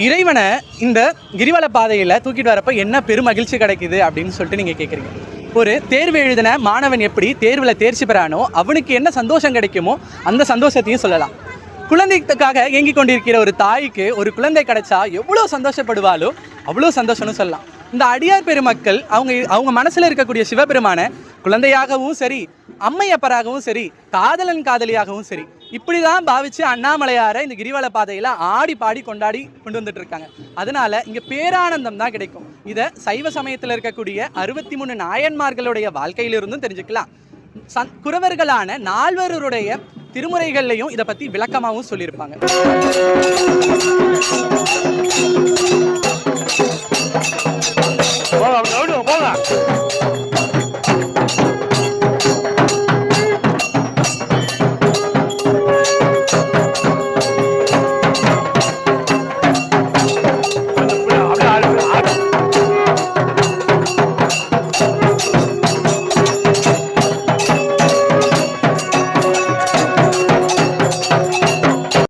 இறைவனை இந்த கிரிவல பாதையில் தூக்கிட்டு வரப்போ என்ன பெரும் மகிழ்ச்சி கிடைக்குது அப்படின்னு சொல்லிட்டு நீங்கள் கேட்குறீங்க. ஒரு தேர்வு எழுதின மாணவன் எப்படி தேர்வில் தேர்ச்சி பெறானோ அவனுக்கு என்ன சந்தோஷம் கிடைக்குமோ அந்த சந்தோஷத்தையும் சொல்லலாம். குழந்தைக்காக ஏங்கி கொண்டிருக்கிற ஒரு தாய்க்கு ஒரு குழந்தை கிடைச்சா எவ்வளோ சந்தோஷப்படுவாளோ அவ்வளோ சந்தோஷம்னு சொல்லலாம். இந்த அடியார் பெருமக்கள் அவங்க மனசில் இருக்கக்கூடிய சிவபெருமான குழந்தையாகவும் சரி, அம்மையப்பராகவும் சரி, காதலன் காதலியாகவும் சரி, இப்படி தான் பாவிச்சு அண்ணாமலையாரை இந்த கிரிவல பாதையில் ஆடி பாடி கொண்டாடி கொண்டு வந்துட்டு இருக்காங்க. அதனால இங்கே பேரானந்தம் தான் கிடைக்கும். இதை சைவ சமயத்தில் இருக்கக்கூடிய 63 நாயன்மார்களுடைய வாழ்க்கையிலிருந்தும் தெரிஞ்சுக்கலாம். குறவர்களான 4 திருமுறைகள்லையும் இதை பற்றி விளக்கமாகவும் சொல்லியிருப்பாங்க.